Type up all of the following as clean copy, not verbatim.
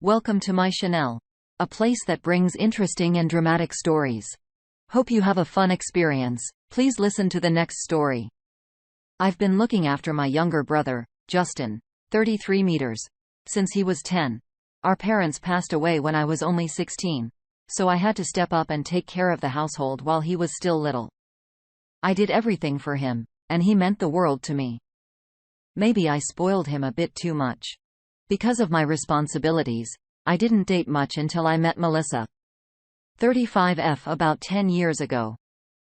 Welcome to my channel, a place that brings interesting and dramatic stories. Hope you have a fun experience. Please listen to the next story. I've been looking after my younger brother, Justin, 33 meters, since he was 10. Our parents passed away when I was only 16, so I had to step up and take care of the household while he was still little. I did everything for him, and he meant the world to me. Maybe I spoiled him a bit too much. Because of my responsibilities, I didn't date much until I met Melissa. 35F about 10 years ago.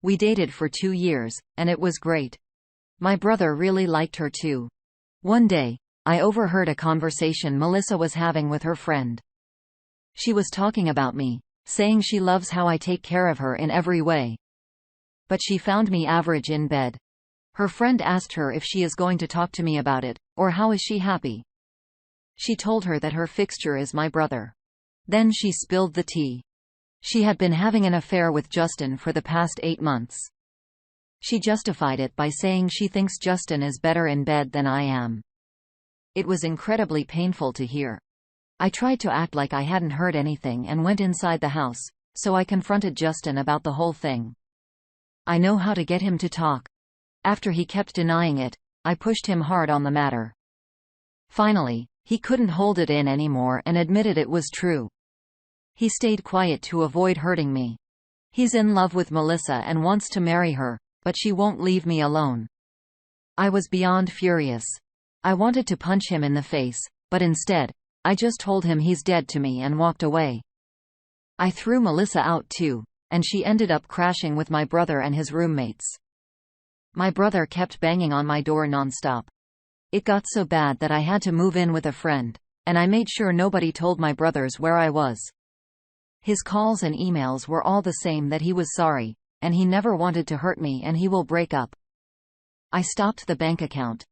We dated for 2 years, and it was great. My brother really liked her too. One day, I overheard a conversation Melissa was having with her friend. She was talking about me, saying she loves how I take care of her in every way. But she found me average in bed. Her friend asked her if she is going to talk to me about it, or how is she happy. She told her that her fixture is my brother. Then she spilled the tea. She had been having an affair with Justin for the past 8 months. She justified it by saying she thinks Justin is better in bed than I am. It was incredibly painful to hear. I tried to act like I hadn't heard anything and went inside the house, so I confronted Justin about the whole thing. I know how to get him to talk. After he kept denying it, I pushed him hard on the matter. Finally, he couldn't hold it in anymore and admitted it was true. He stayed quiet to avoid hurting me. He's in love with Melissa and wants to marry her, but she won't leave me alone. I was beyond furious. I wanted to punch him in the face, but instead, I just told him he's dead to me and walked away. I threw Melissa out too, and she ended up crashing with my brother and his roommates. My brother kept banging on my door nonstop. It got so bad that I had to move in with a friend, and I made sure nobody told my brothers where I was. His calls and emails were all the same, that he was sorry, and he never wanted to hurt me and he will break up. I stopped the bank account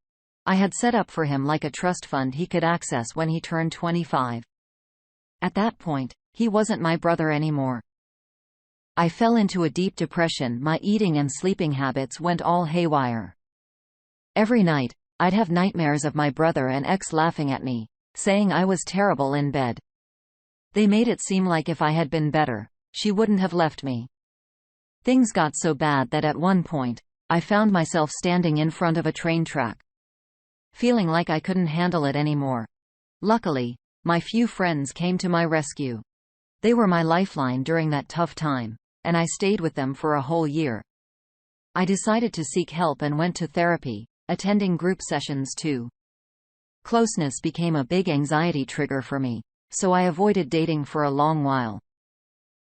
I had set up for him like a trust fund he could access when he turned 25. At that point, he wasn't my brother anymore. I fell into a deep depression. My eating and sleeping habits went all haywire. Every night, I'd have nightmares of my brother and ex laughing at me, saying I was terrible in bed. They made it seem like if I had been better, she wouldn't have left me. Things got so bad that at one point, I found myself standing in front of a train track, feeling like I couldn't handle it anymore. Luckily, my few friends came to my rescue. They were my lifeline during that tough time, and I stayed with them for a whole year. I decided to seek help and went to therapy, attending group sessions too. Closeness became a big anxiety trigger for me, so I avoided dating for a long while.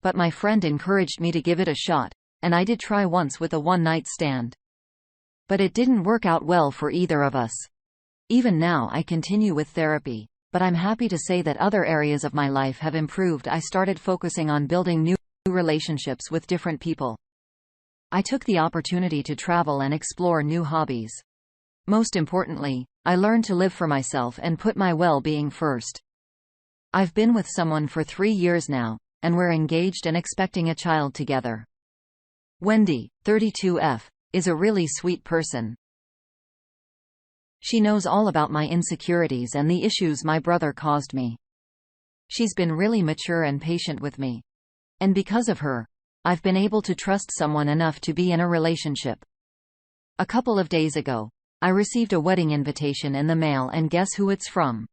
But my friend encouraged me to give it a shot, and I did try once with a one-night stand. But it didn't work out well for either of us. Even now I continue with therapy, but I'm happy to say that other areas of my life have improved. I started focusing on building new relationships with different people. I took the opportunity to travel and explore new hobbies. Most importantly, I learned to live for myself and put my well-being first. I've been with someone for 3 years now, and we're engaged and expecting a child together. Wendy, 32F, is a really sweet person. She knows all about my insecurities and the issues my brother caused me. She's been really mature and patient with me. And because of her, I've been able to trust someone enough to be in a relationship. A couple of days ago, I received a wedding invitation in the mail, and guess who it's from?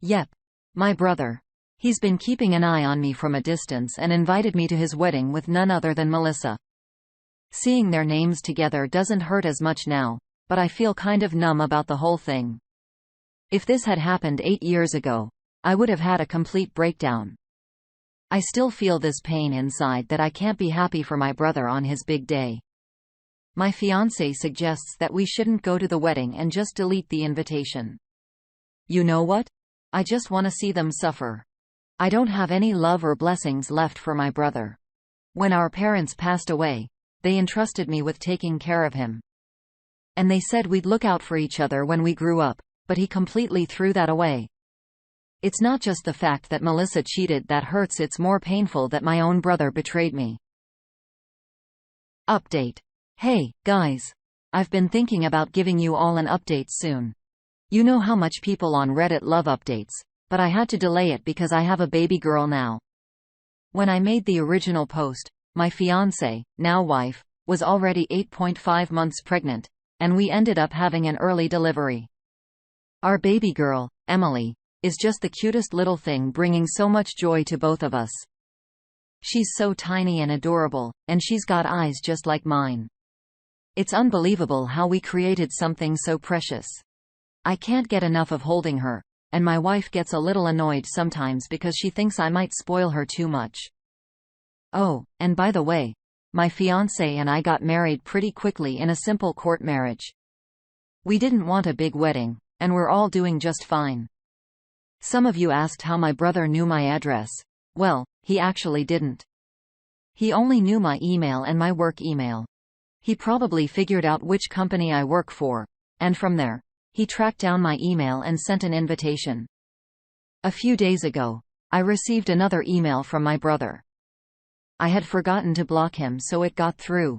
Yep, my brother. He's been keeping an eye on me from a distance and invited me to his wedding with none other than Melissa. Seeing their names together doesn't hurt as much now, but I feel kind of numb about the whole thing. If this had happened 8 years ago, I would have had a complete breakdown. I still feel this pain inside that I can't be happy for my brother on his big day. My fiancée suggests that we shouldn't go to the wedding and just delete the invitation. You know what? I just want to see them suffer. I don't have any love or blessings left for my brother. When our parents passed away, they entrusted me with taking care of him. And they said we'd look out for each other when we grew up, but he completely threw that away. It's not just the fact that Melissa cheated that hurts, it's more painful that my own brother betrayed me. Update. Hey, guys. I've been thinking about giving you all an update soon. You know how much people on Reddit love updates, But I had to delay it because I have a baby girl now. When I made the original post, my fiancée, now wife, was already 8.5 months pregnant, and we ended up having an early delivery. Our baby girl, Emily, is just the cutest little thing, bringing so much joy to both of us. She's so tiny and adorable, and she's got eyes just like mine. It's unbelievable how we created something so precious. I can't get enough of holding her, and my wife gets a little annoyed sometimes because she thinks I might spoil her too much. Oh, and by the way, my fiancé and I got married pretty quickly in a simple court marriage. We didn't want a big wedding, and we're all doing just fine. Some of you asked how my brother knew my address. Well, he actually didn't. He only knew my email and my work email. He probably figured out which company I work for, and from there, he tracked down my email and sent an invitation. A few days ago, I received another email from my brother. I had forgotten to block him, so it got through.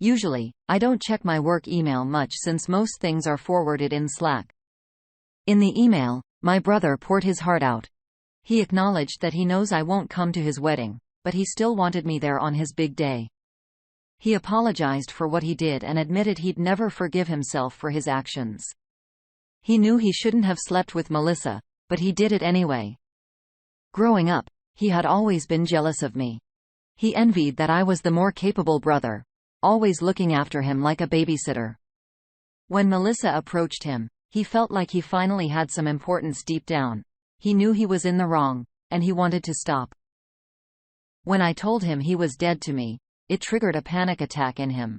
Usually, I don't check my work email much since most things are forwarded in Slack. In the email, my brother poured his heart out. He acknowledged that he knows I won't come to his wedding, but he still wanted me there on his big day. He apologized for what he did and admitted he'd never forgive himself for his actions. He knew he shouldn't have slept with Melissa, but he did it anyway. Growing up, he had always been jealous of me. He envied that I was the more capable brother, always looking after him like a babysitter. When Melissa approached him, he felt like he finally had some importance deep down. He knew he was in the wrong, and he wanted to stop. When I told him he was dead to me, it triggered a panic attack in him.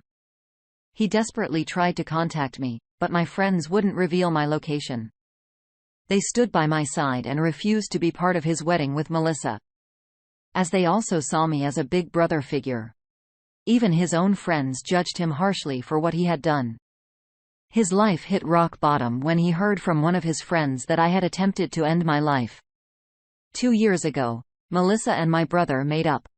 He desperately tried to contact me, but my friends wouldn't reveal my location. They stood by my side and refused to be part of his wedding with Melissa, as they also saw me as a big brother figure. Even his own friends judged him harshly for what he had done. His life hit rock bottom when he heard from one of his friends that I had attempted to end my life. 2 years ago, Melissa and my brother made up.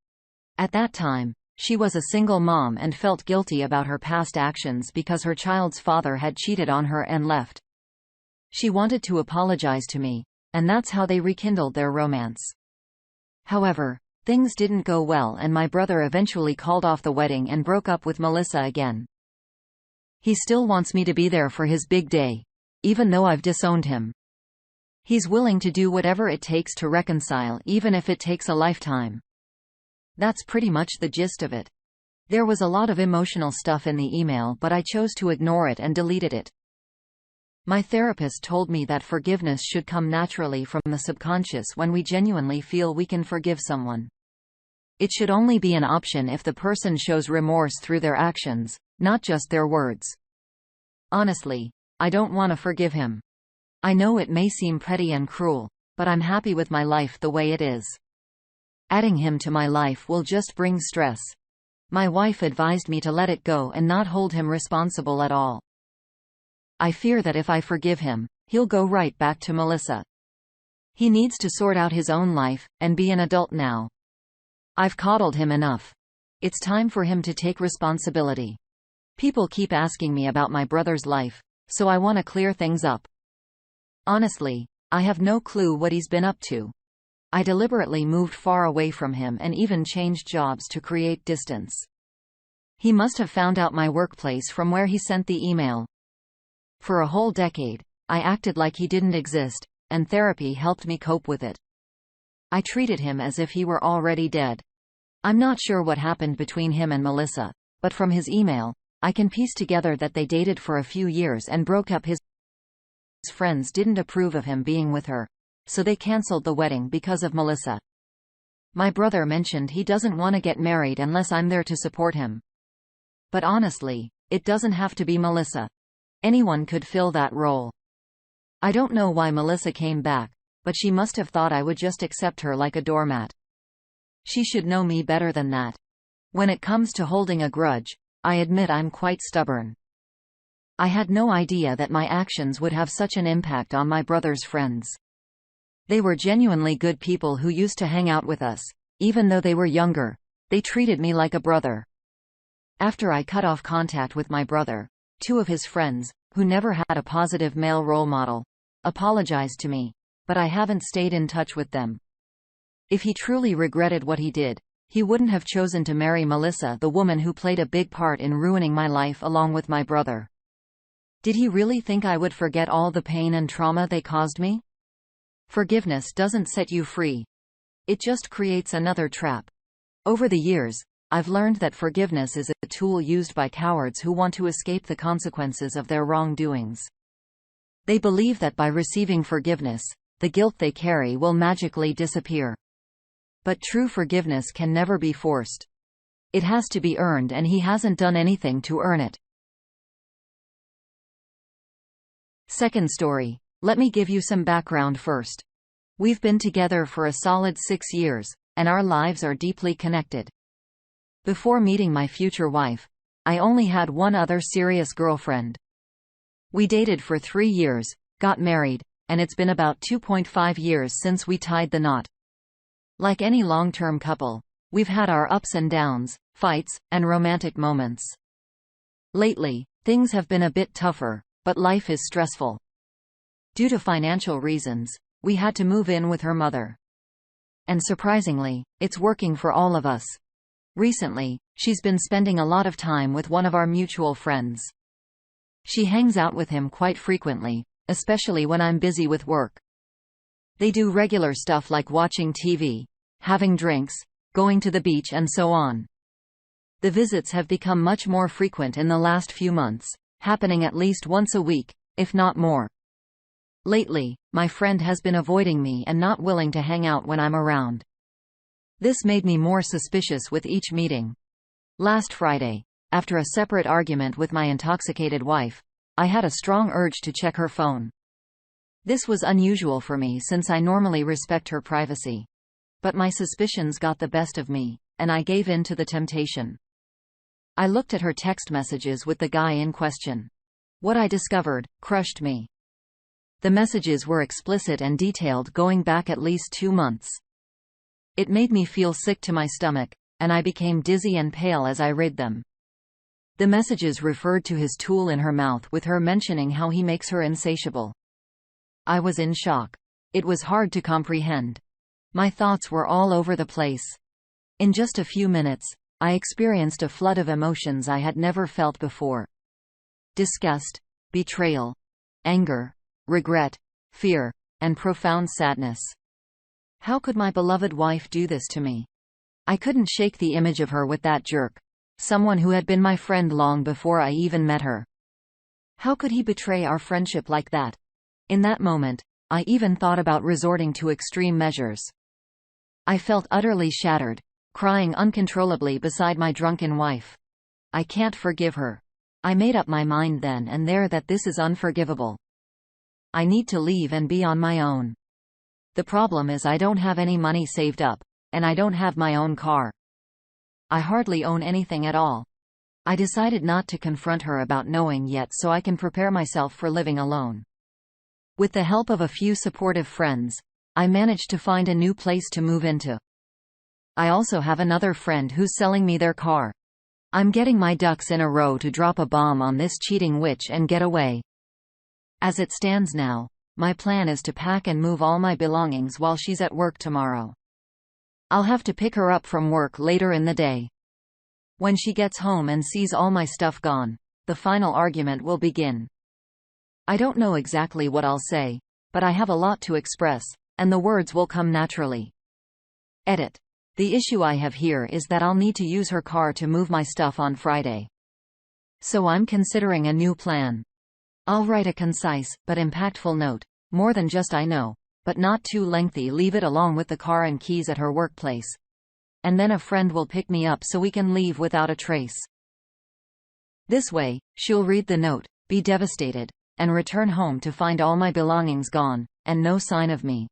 At that time, she was a single mom and felt guilty about her past actions because her child's father had cheated on her and left. She wanted to apologize to me, and that's how they rekindled their romance. However, things didn't go well, and my brother eventually called off the wedding and broke up with Melissa again. He still wants me to be there for his big day, even though I've disowned him. He's willing to do whatever it takes to reconcile, even if it takes a lifetime. That's pretty much the gist of it. There was a lot of emotional stuff in the email, but I chose to ignore it and deleted it. My therapist told me that forgiveness should come naturally from the subconscious when we genuinely feel we can forgive someone. It should only be an option if the person shows remorse through their actions, not just their words. Honestly, I don't want to forgive him. I know it may seem petty and cruel, but I'm happy with my life the way it is. Adding him to my life will just bring stress. My wife advised me to let it go and not hold him responsible at all. I fear that if I forgive him, he'll go right back to Melissa. He needs to sort out his own life, and be an adult now. I've coddled him enough. It's time for him to take responsibility. People keep asking me about my brother's life, so I want to clear things up. Honestly, I have no clue what he's been up to. I deliberately moved far away from him and even changed jobs to create distance. He must have found out my workplace from where he sent the email. For a whole decade, I acted like he didn't exist, and therapy helped me cope with it. I treated him as if he were already dead. I'm not sure what happened between him and Melissa, but from his email, I can piece together that they dated for a few years and broke up. His friends didn't approve of him being with her, so they cancelled the wedding because of Melissa. My brother mentioned he doesn't want to get married unless I'm there to support him. But honestly, it doesn't have to be Melissa. Anyone could fill that role. I don't know why Melissa came back, but she must have thought I would just accept her like a doormat. She should know me better than that. When it comes to holding a grudge, I admit I'm quite stubborn. I had no idea that my actions would have such an impact on my brother's friends. They were genuinely good people who used to hang out with us. Even though they were younger, they treated me like a brother. After I cut off contact with my brother, 2 of his friends, who never had a positive male role model, apologized to me. but I haven't stayed in touch with them. If he truly regretted what he did, he wouldn't have chosen to marry Melissa, the woman who played a big part in ruining my life along with my brother. Did he really think I would forget all the pain and trauma they caused me? Forgiveness doesn't set you free. It just creates another trap. Over the years, I've learned that forgiveness is a tool used by cowards who want to escape the consequences of their wrongdoings. They believe that by receiving forgiveness, the guilt they carry will magically disappear. But true forgiveness can never be forced. It has to be earned, and he hasn't done anything to earn it. Second story. Let me give you some background first. We've been together for a solid 6 years, and our lives are deeply connected. Before meeting my future wife, I only had one other serious girlfriend. We dated for 3 years, got married, and it's been about 2.5 years since we tied the knot. Like any long-term couple, we've had our ups and downs, fights, and romantic moments. Lately, things have been a bit tougher, but life is stressful. Due to financial reasons, we had to move in with her mother. And surprisingly, it's working for all of us. Recently, she's been spending a lot of time with one of our mutual friends. She hangs out with him quite frequently, especially when I'm busy with work. They do regular stuff like watching TV, having drinks, going to the beach, and so on. The visits have become much more frequent in the last few months, happening at least once a week, if not more. Lately, my friend has been avoiding me and not willing to hang out when I'm around. This made me more suspicious with each meeting. Last Friday, after a separate argument with my intoxicated wife, I had a strong urge to check her phone. This was unusual for me since I normally respect her privacy. But my suspicions got the best of me, and I gave in to the temptation. I looked at her text messages with the guy in question. What I discovered crushed me. The messages were explicit and detailed, going back at least 2 months. It made me feel sick to my stomach, and I became dizzy and pale as I read them. The messages referred to his tool in her mouth, with her mentioning how he makes her insatiable. I was in shock. It was hard to comprehend. My thoughts were all over the place. In just a few minutes, I experienced a flood of emotions I had never felt before. Disgust, betrayal, anger, regret, fear, and profound sadness. How could my beloved wife do this to me? I couldn't shake the image of her with that jerk. Someone who had been my friend long before I even met her. How could he betray our friendship like that? In that moment, I even thought about resorting to extreme measures. I felt utterly shattered, crying uncontrollably beside my drunken wife. I can't forgive her. I made up my mind then and there that this is unforgivable. I need to leave and be on my own. The problem is I don't have any money saved up, and I don't have my own car. I hardly own anything at all. I decided not to confront her about knowing yet so I can prepare myself for living alone. With the help of a few supportive friends, I managed to find a new place to move into. I also have another friend who's selling me their car. I'm getting my ducks in a row to drop a bomb on this cheating witch and get away. As it stands now, my plan is to pack and move all my belongings while she's at work tomorrow. I'll have to pick her up from work later in the day. When she gets home and sees all my stuff gone, the final argument will begin. I don't know exactly what I'll say, but I have a lot to express, and the words will come naturally. Edit. The issue I have here is that I'll need to use her car to move my stuff on Friday. So I'm considering a new plan. I'll write a concise, but impactful note, more than just I know, but not too lengthy, leave it along with the car and keys at her workplace. And then a friend will pick me up so we can leave without a trace. This way, she'll read the note, be devastated, and return home to find all my belongings gone, and no sign of me.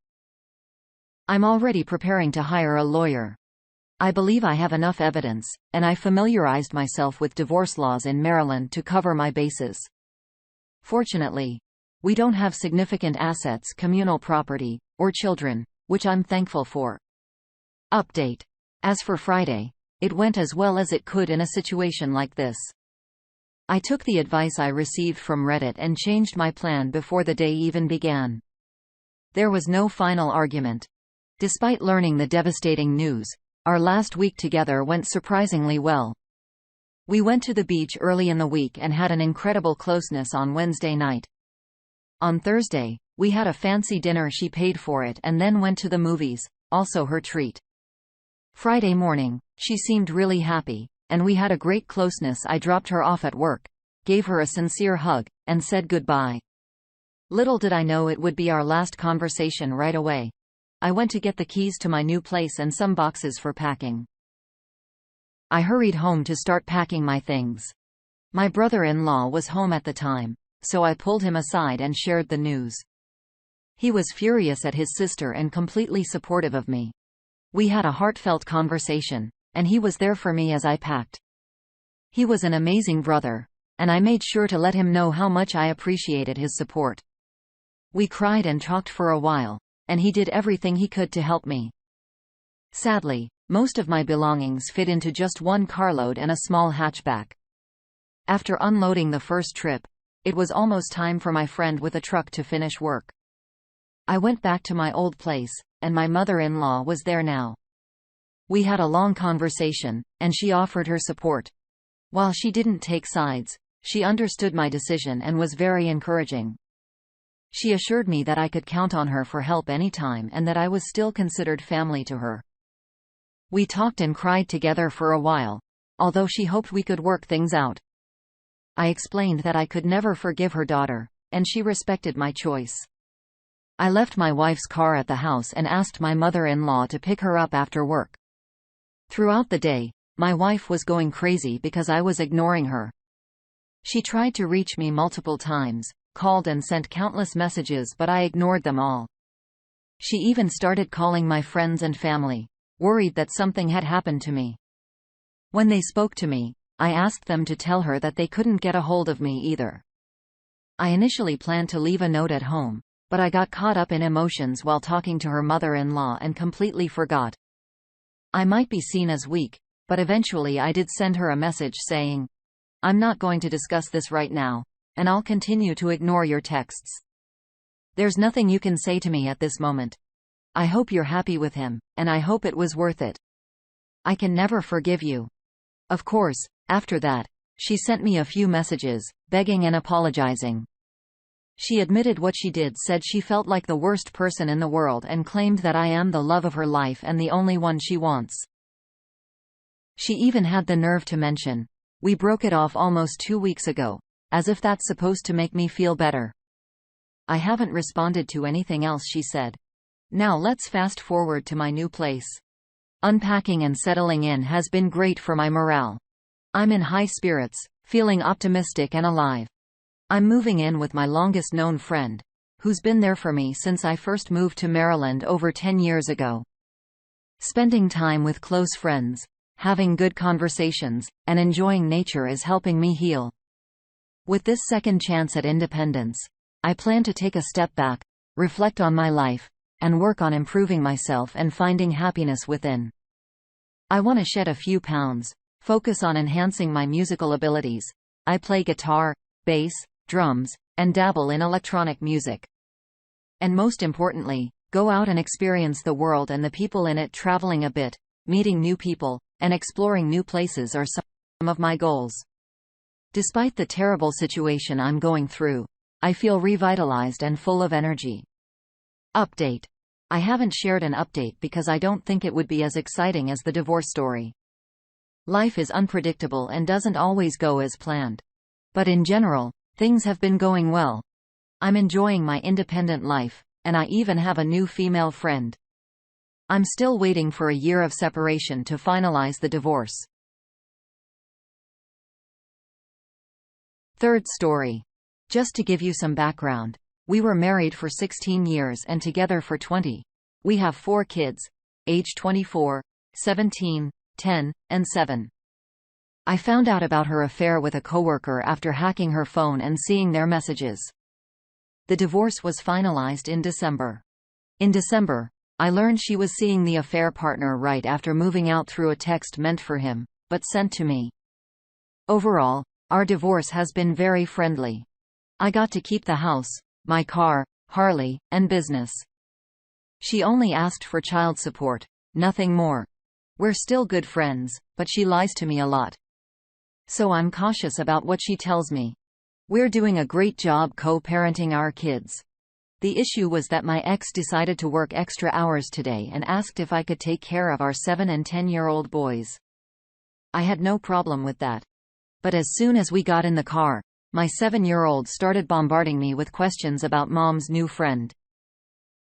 I'm already preparing to hire a lawyer. I believe I have enough evidence, and I familiarized myself with divorce laws in Maryland to cover my bases. Fortunately, we don't have significant assets, communal property, or children, which I'm thankful for. Update. As for Friday, it went as well as it could in a situation like this. I took the advice I received from Reddit and changed my plan before the day even began. There was no final argument. Despite learning the devastating news, our last week together went surprisingly well. We went to the beach early in the week and had an incredible closeness on Wednesday night. On Thursday, we had a fancy dinner. She paid for it and then went to the movies, also her treat. Friday morning, she seemed really happy, and we had a great closeness. I dropped her off at work, gave her a sincere hug, and said goodbye. Little did I know it would be our last conversation right away. I went to get the keys to my new place and some boxes for packing. I hurried home to start packing my things. My brother-in-law was home at the time, so I pulled him aside and shared the news. He was furious at his sister and completely supportive of me. We had a heartfelt conversation, and he was there for me as I packed. He was an amazing brother, and I made sure to let him know how much I appreciated his support. We cried and talked for a while, and he did everything he could to help me. Sadly, most of my belongings fit into just one carload and a small hatchback. After unloading the first trip, it was almost time for my friend with a truck to finish work. I went back to my old place, and my mother-in-law was there now. We had a long conversation, and she offered her support. While she didn't take sides, she understood my decision and was very encouraging. She assured me that I could count on her for help anytime and that I was still considered family to her. We talked and cried together for a while, although she hoped we could work things out. I explained that I could never forgive her daughter, and she respected my choice. I left my wife's car at the house and asked my mother-in-law to pick her up after work. Throughout the day, my wife was going crazy because I was ignoring her. She tried to reach me multiple times, called and sent countless messages, but I ignored them all. She even started calling my friends and family, worried that something had happened to me. When they spoke to me, I asked them to tell her that they couldn't get a hold of me either. I initially planned to leave a note at home, but I got caught up in emotions while talking to her mother-in-law and completely forgot. I might be seen as weak, but eventually I did send her a message saying, "I'm not going to discuss this right now, and I'll continue to ignore your texts. There's nothing you can say to me at this moment. I hope you're happy with him, and I hope it was worth it. I can never forgive you." Of course, after that, she sent me a few messages, begging and apologizing. She admitted what she did, said she felt like the worst person in the world, and claimed that I am the love of her life and the only one she wants. She even had the nerve to mention, "We broke it off almost 2 weeks ago," as if that's supposed to make me feel better. I haven't responded to anything else she said. Now let's fast forward to my new place. Unpacking and settling in has been great for my morale. I'm in high spirits, feeling optimistic and alive. I'm moving in with my longest-known friend, who's been there for me since I first moved to Maryland over 10 years ago. Spending time with close friends, having good conversations, and enjoying nature is helping me heal. With this second chance at independence, I plan to take a step back, reflect on my life, and work on improving myself and finding happiness within. I want to shed a few pounds, focus on enhancing my musical abilities. I play guitar, bass, drums, and dabble in electronic music. And most importantly, go out and experience the world and the people in it. Traveling a bit, meeting new people, and exploring new places are some of my goals. Despite the terrible situation I'm going through, I feel revitalized and full of energy. Update. I haven't shared an update because I don't think it would be as exciting as the divorce story. Life is unpredictable and doesn't always go as planned. But in general, things have been going well. I'm enjoying my independent life, and I even have a new female friend. I'm still waiting for a year of separation to finalize the divorce. Third story. Just to give you some background, we were married for 16 years and together for 20. We have 4 kids, age 24, 17, 10, and 7. I found out about her affair with a coworker after hacking her phone and seeing their messages. The divorce was finalized in December. In December, I learned she was seeing the affair partner right after moving out through a text meant for him, but sent to me. Overall, our divorce has been very friendly. I got to keep the house, my car, Harley, and business. She only asked for child support. Nothing more. We're still good friends, but she lies to me a lot. So I'm cautious about what she tells me. We're doing a great job co-parenting our kids. The issue was that my ex decided to work extra hours today and asked if I could take care of our 7 and 10-year-old boys. I had no problem with that. But as soon as we got in the car, my 7-year-old started bombarding me with questions about Mom's new friend.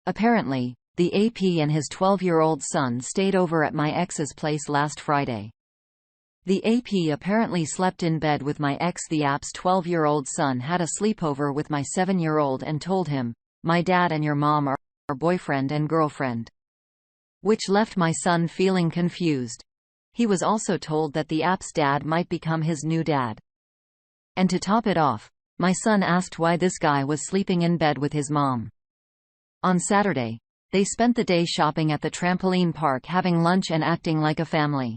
Apparently, the AP and his 12-year-old son stayed over at my ex's place last Friday. The AP apparently slept in bed with my ex. The AP's 12-year-old son had a sleepover with my 7-year-old and told him, "My dad and your mom are boyfriend and girlfriend." Which left my son feeling confused. He was also told that the AP's dad might become his new dad. And to top it off, my son asked why this guy was sleeping in bed with his mom. On Saturday, they spent the day shopping at the trampoline park, having lunch and acting like a family.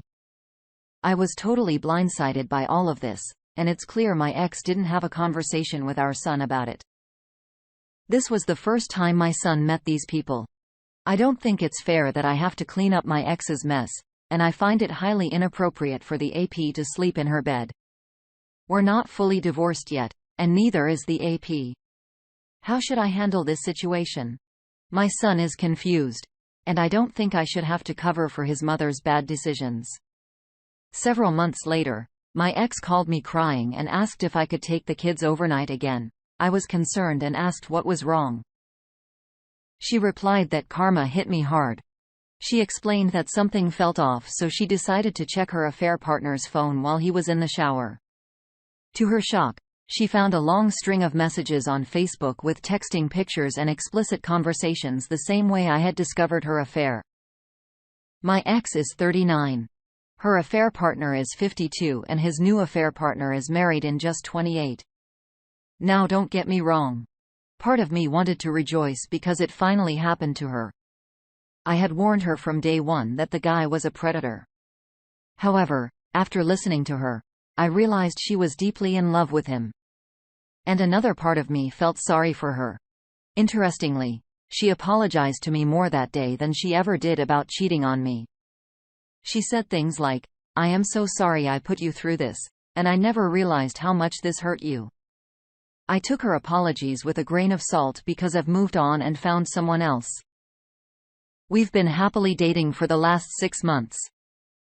I was totally blindsided by all of this, and it's clear my ex didn't have a conversation with our son about it. This was the first time my son met these people. I don't think it's fair that I have to clean up my ex's mess, and I find it highly inappropriate for the AP to sleep in her bed. We're not fully divorced yet, and neither is the AP. How should I handle this situation? My son is confused, and I don't think I should have to cover for his mother's bad decisions. Several months later, my ex called me crying and asked if I could take the kids overnight again. I was concerned and asked what was wrong. She replied that karma hit me hard. She explained that something felt off, so she decided to check her affair partner's phone while he was in the shower. To her shock, she found a long string of messages on Facebook with texting pictures and explicit conversations, the same way I had discovered her affair. My ex is 39. Her affair partner is 52 and his new affair partner is married in just 28. Now don't get me wrong. Part of me wanted to rejoice because it finally happened to her. I had warned her from day one that the guy was a predator. However, after listening to her, I realized she was deeply in love with him. And another part of me felt sorry for her. Interestingly, she apologized to me more that day than she ever did about cheating on me. She said things like, "I am so sorry I put you through this, and I never realized how much this hurt you." I took her apologies with a grain of salt because I've moved on and found someone else. We've been happily dating for the last 6 months.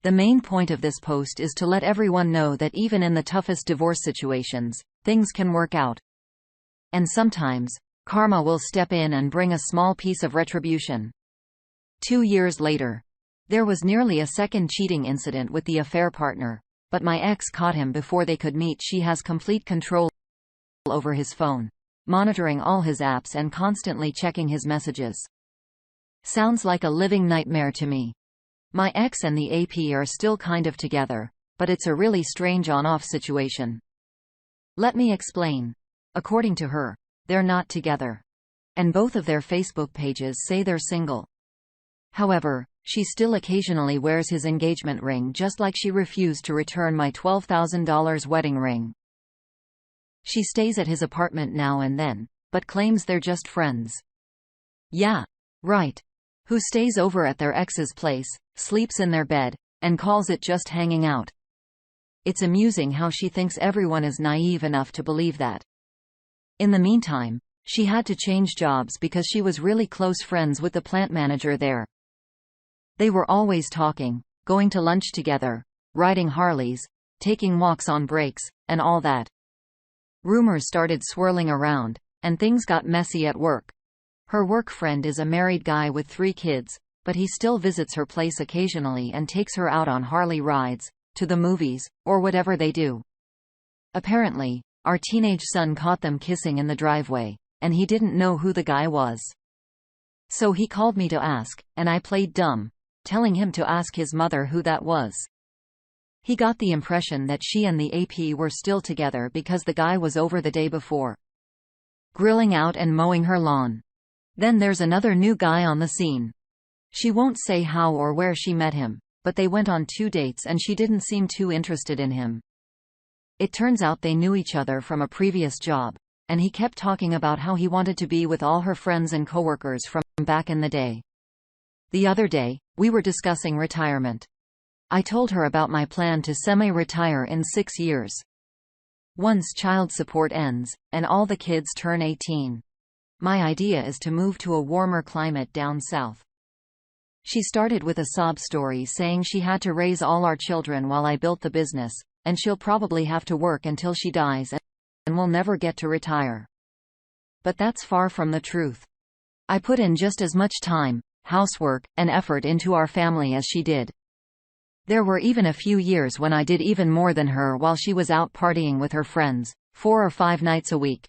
The main point of this post is to let everyone know that even in the toughest divorce situations, things can work out. And sometimes, karma will step in and bring a small piece of retribution. 2 years later, there was nearly a second cheating incident with the affair partner, but my ex caught him before they could meet. She has complete control over his phone, monitoring all his apps and constantly checking his messages. Sounds like a living nightmare to me. My ex and the AP are still kind of together, but it's a really strange on-off situation. Let me explain. According to her, they're not together. And both of their Facebook pages say they're single. However, she still occasionally wears his engagement ring, just like she refused to return my $12,000 wedding ring. She stays at his apartment now and then, but claims they're just friends. Yeah, right. Who stays over at their ex's place, sleeps in their bed, and calls it just hanging out. It's amusing how she thinks everyone is naive enough to believe that. In the meantime, she had to change jobs because she was really close friends with the plant manager there. They were always talking, going to lunch together, riding Harleys, taking walks on breaks, and all that. Rumors started swirling around, and things got messy at work. Her work friend is a married guy with 3 kids, but he still visits her place occasionally and takes her out on Harley rides, to the movies, or whatever they do. Apparently, our teenage son caught them kissing in the driveway, and he didn't know who the guy was. So he called me to ask, and I played dumb, telling him to ask his mother who that was. He got the impression that she and the AP were still together because the guy was over the day before, grilling out and mowing her lawn. Then there's another new guy on the scene. She won't say how or where she met him, but they went on 2 dates and she didn't seem too interested in him. It turns out they knew each other from a previous job, and he kept talking about how he wanted to be with all her friends and coworkers from back in the day. The other day, we were discussing retirement. I told her about my plan to semi-retire in 6 years. Once child support ends, and all the kids turn 18. My idea is to move to a warmer climate down south. She started with a sob story saying she had to raise all our children while I built the business, and she'll probably have to work until she dies and will never get to retire. But that's far from the truth. I put in just as much time, housework, and effort into our family as she did. There were even a few years when I did even more than her while she was out partying with her friends, 4 or 5 nights a week.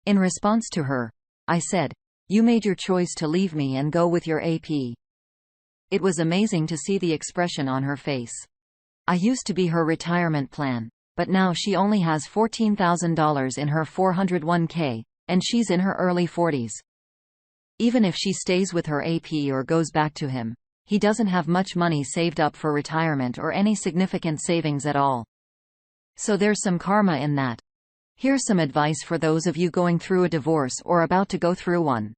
In response to her, I said, "You made your choice to leave me and go with your AP." It was amazing to see the expression on her face. I used to be her retirement plan, but now she only has $14,000 in her 401k, and she's in her early 40s. Even if she stays with her AP or goes back to him, he doesn't have much money saved up for retirement or any significant savings at all. So there's some karma in that. Here's some advice for those of you going through a divorce or about to go through one.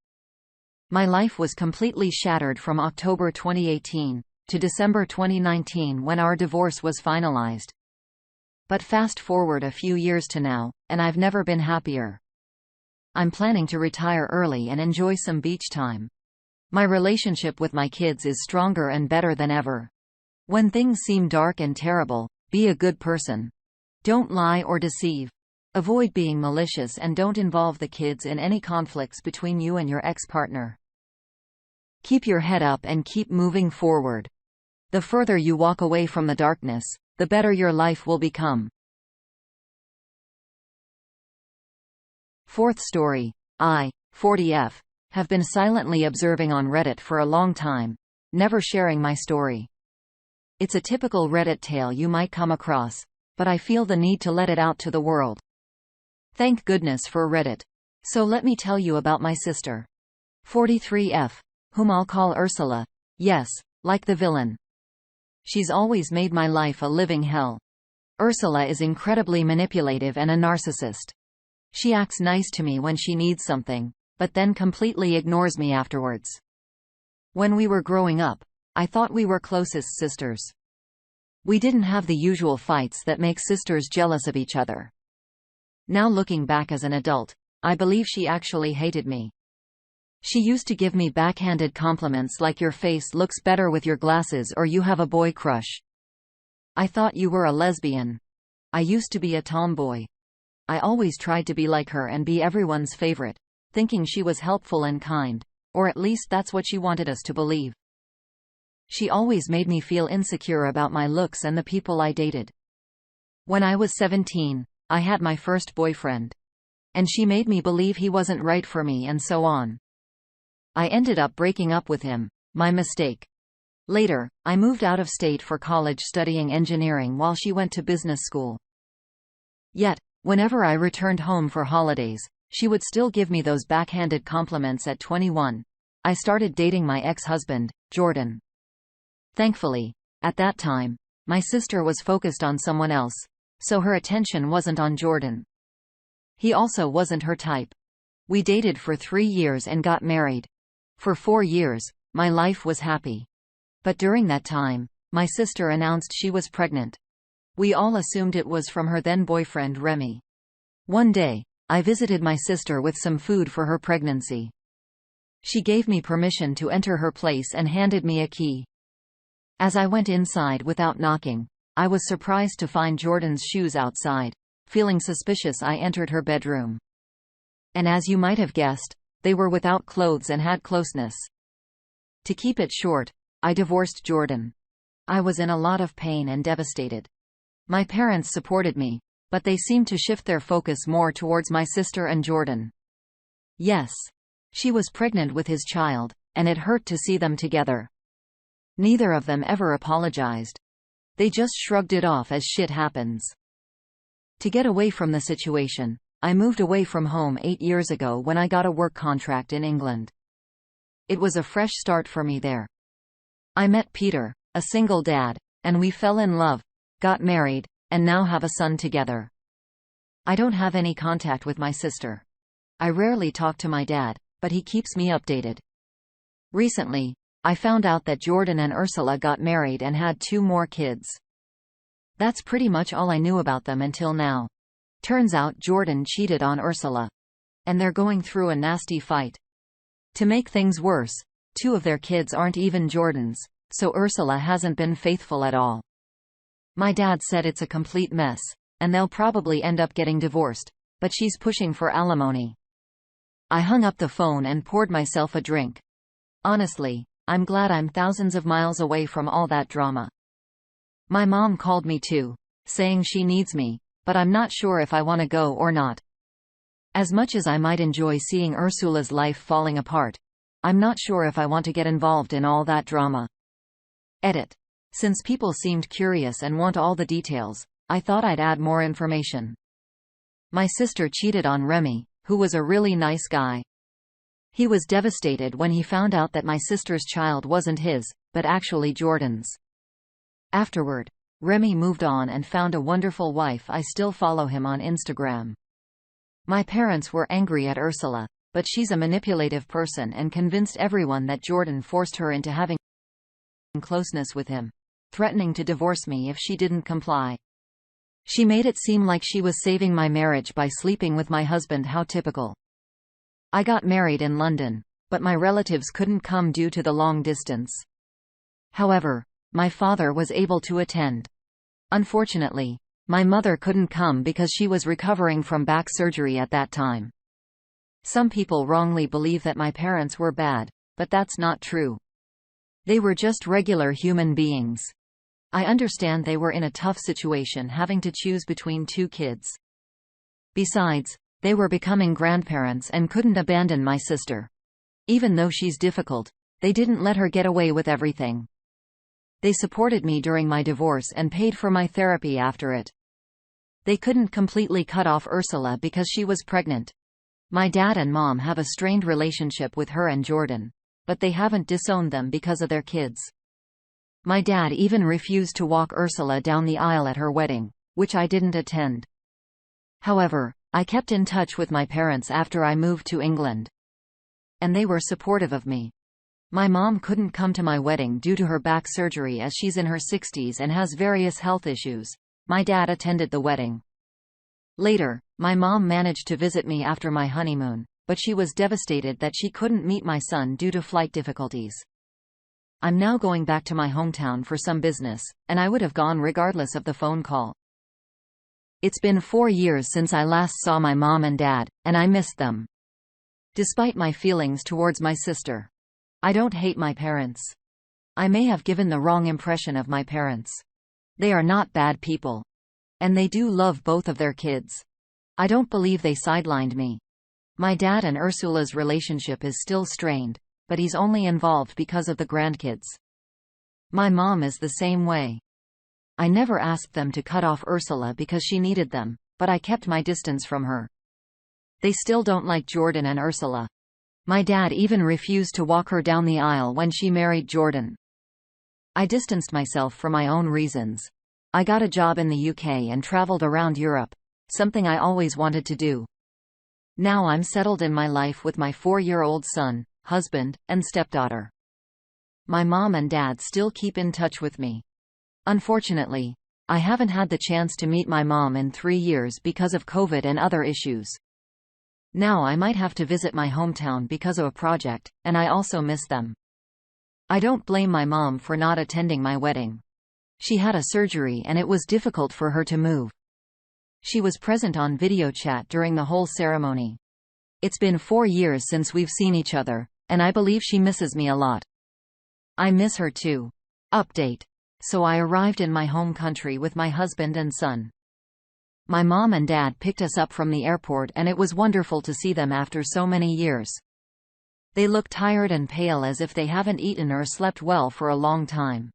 My life was completely shattered from October 2018 to December 2019 when our divorce was finalized. But fast forward a few years to now, and I've never been happier. I'm planning to retire early and enjoy some beach time. My relationship with my kids is stronger and better than ever. When things seem dark and terrible, be a good person. Don't lie or deceive. Avoid being malicious and don't involve the kids in any conflicts between you and your ex-partner. Keep your head up and keep moving forward. The further you walk away from the darkness, the better your life will become. Fourth story. I, 40F, have been silently observing on Reddit for a long time, never sharing my story. It's a typical Reddit tale you might come across, but I feel the need to let it out to the world. Thank goodness for Reddit. So let me tell you about my sister. 43F, whom I'll call Ursula. Yes, like the villain. She's always made my life a living hell. Ursula is incredibly manipulative and a narcissist. She acts nice to me when she needs something, but then completely ignores me afterwards. When we were growing up, I thought we were closest sisters. We didn't have the usual fights that make sisters jealous of each other. Now looking back as an adult, I believe she actually hated me. She used to give me backhanded compliments like "Your face looks better with your glasses" or "You have a boy crush." I thought you were a lesbian. I used to be a tomboy. I always tried to be like her and be everyone's favorite, thinking she was helpful and kind, or at least that's what she wanted us to believe. She always made me feel insecure about my looks and the people I dated. When I was 17, I had my first boyfriend. And she made me believe he wasn't right for me and so on. I ended up breaking up with him, my mistake. Later, I moved out of state for college studying engineering while she went to business school. Yet, whenever I returned home for holidays, she would still give me those backhanded compliments. At 21, I started dating my ex-husband, Jordan. Thankfully, at that time, my sister was focused on someone else, so her attention wasn't on Jordan. He also wasn't her type. We dated for 3 years and got married. For 4 years, my life was happy. But during that time, my sister announced she was pregnant. We all assumed it was from her then-boyfriend Remy. One day, I visited my sister with some food for her pregnancy. She gave me permission to enter her place and handed me a key. As I went inside without knocking, I was surprised to find Jordan's shoes outside. Feeling suspicious, I entered her bedroom. And as you might have guessed, they were without clothes and had closeness. To keep it short, I divorced Jordan. I was in a lot of pain and devastated. My parents supported me, but they seemed to shift their focus more towards my sister and Jordan. Yes, she was pregnant with his child, and it hurt to see them together. Neither of them ever apologized. They just shrugged it off as shit happens. To get away from the situation, I moved away from home 8 years ago when I got a work contract in England. It was a fresh start for me there. I met Peter, a single dad, and we fell in love, got married, and now have a son together. I don't have any contact with my sister. I rarely talk to my dad, but he keeps me updated. Recently, I found out that Jordan and Ursula got married and had 2 more kids. That's pretty much all I knew about them until now. Turns out Jordan cheated on Ursula. And they're going through a nasty fight. To make things worse, 2 of their kids aren't even Jordan's, so Ursula hasn't been faithful at all. My dad said it's a complete mess, and they'll probably end up getting divorced, but she's pushing for alimony. I hung up the phone and poured myself a drink. Honestly, I'm glad I'm thousands of miles away from all that drama. My mom called me too, saying she needs me, but I'm not sure if I want to go or not. As much as I might enjoy seeing Ursula's life falling apart, I'm not sure if I want to get involved in all that drama. Edit. Since people seemed curious and want all the details, I thought I'd add more information. My sister cheated on Remy, who was a really nice guy. He was devastated when he found out that my sister's child wasn't his, but actually Jordan's. Afterward, Remy moved on and found a wonderful wife. I still follow him on Instagram. My parents were angry at Ursula, but she's a manipulative person and convinced everyone that Jordan forced her into having closeness with him, threatening to divorce me if she didn't comply. She made it seem like she was saving my marriage by sleeping with my husband. How typical. I got married in London, but my relatives couldn't come due to the long distance. However, my father was able to attend. Unfortunately, my mother couldn't come because she was recovering from back surgery at that time. Some people wrongly believe that my parents were bad, but that's not true. They were just regular human beings. I understand they were in a tough situation having to choose between 2 kids. Besides, they were becoming grandparents and couldn't abandon my sister. Even though she's difficult, they didn't let her get away with everything. They supported me during my divorce and paid for my therapy after it. They couldn't completely cut off Ursula because she was pregnant. My dad and mom have a strained relationship with her and Jordan, but they haven't disowned them because of their kids. My dad even refused to walk Ursula down the aisle at her wedding, which I didn't attend. However, I kept in touch with my parents after I moved to England. And they were supportive of me. My mom couldn't come to my wedding due to her back surgery as she's in her 60s and has various health issues. My dad attended the wedding. Later, my mom managed to visit me after my honeymoon, but she was devastated that she couldn't meet my son due to flight difficulties. I'm now going back to my hometown for some business, and I would have gone regardless of the phone call. It's been 4 years since I last saw my mom and dad, and I missed them. Despite my feelings towards my sister, I don't hate my parents. I may have given the wrong impression of my parents. They are not bad people. And they do love both of their kids. I don't believe they sidelined me. My dad and Ursula's relationship is still strained, but he's only involved because of the grandkids. My mom is the same way. I never asked them to cut off Ursula because she needed them, but I kept my distance from her. They still don't like Jordan and Ursula. My dad even refused to walk her down the aisle when she married Jordan. I distanced myself for my own reasons. I got a job in the UK and traveled around Europe, something I always wanted to do. Now I'm settled in my life with my 4-year-old son, husband, and stepdaughter. My mom and dad still keep in touch with me. Unfortunately, I haven't had the chance to meet my mom in 3 years because of COVID and other issues. Now I might have to visit my hometown because of a project, and I also miss them. I don't blame my mom for not attending my wedding. She had a surgery and it was difficult for her to move. She was present on video chat during the whole ceremony. It's been 4 years since we've seen each other, and I believe she misses me a lot. I miss her too. Update. So I arrived in my home country with my husband and son. My mom and dad picked us up from the airport and it was wonderful to see them after so many years. They look tired and pale as if they haven't eaten or slept well for a long time.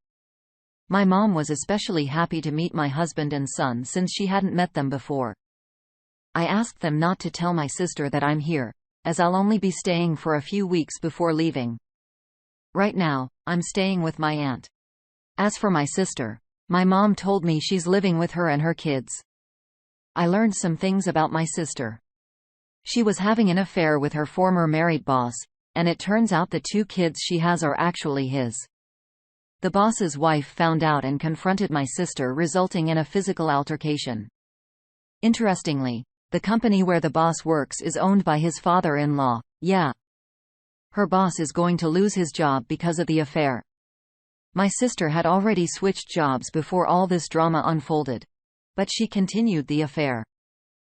My mom was especially happy to meet my husband and son since she hadn't met them before. I asked them not to tell my sister that I'm here, as I'll only be staying for a few weeks before leaving. Right now, I'm staying with my aunt. As for my sister, my mom told me she's living with her and her kids. I learned some things about my sister. She was having an affair with her former married boss, and it turns out the 2 kids she has are actually his. The boss's wife found out and confronted my sister, resulting in a physical altercation. Interestingly, the company where the boss works is owned by his father-in-law. Yeah. Her boss is going to lose his job because of the affair. My sister had already switched jobs before all this drama unfolded. But she continued the affair.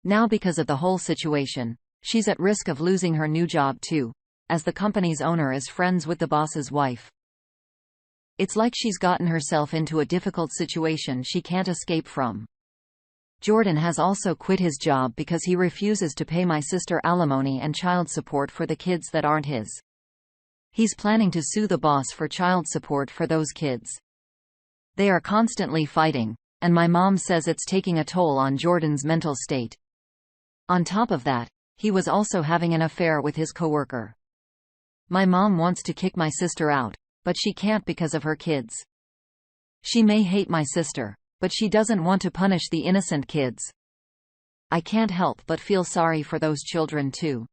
Now, because of the whole situation, she's at risk of losing her new job too, as the company's owner is friends with the boss's wife. It's like she's gotten herself into a difficult situation she can't escape from. Jordan has also quit his job because he refuses to pay my sister alimony and child support for the kids that aren't his. He's planning to sue the boss for child support for those kids. They are constantly fighting, and my mom says it's taking a toll on Jordan's mental state. On top of that, he was also having an affair with his coworker. My mom wants to kick my sister out, but she can't because of her kids. She may hate my sister, but she doesn't want to punish the innocent kids. I can't help but feel sorry for those children too.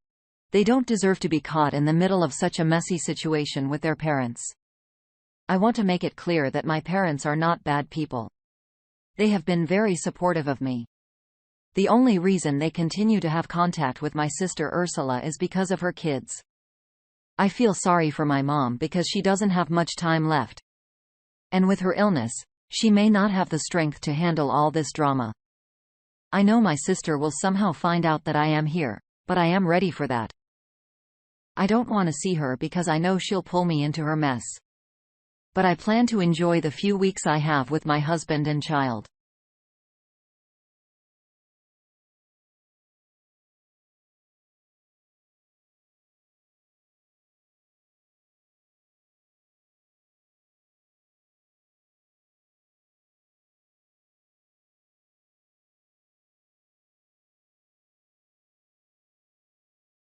They don't deserve to be caught in the middle of such a messy situation with their parents. I want to make it clear that my parents are not bad people. They have been very supportive of me. The only reason they continue to have contact with my sister Ursula is because of her kids. I feel sorry for my mom because she doesn't have much time left. And with her illness, she may not have the strength to handle all this drama. I know my sister will somehow find out that I am here, but I am ready for that. I don't want to see her because I know she'll pull me into her mess. But I plan to enjoy the few weeks I have with my husband and child.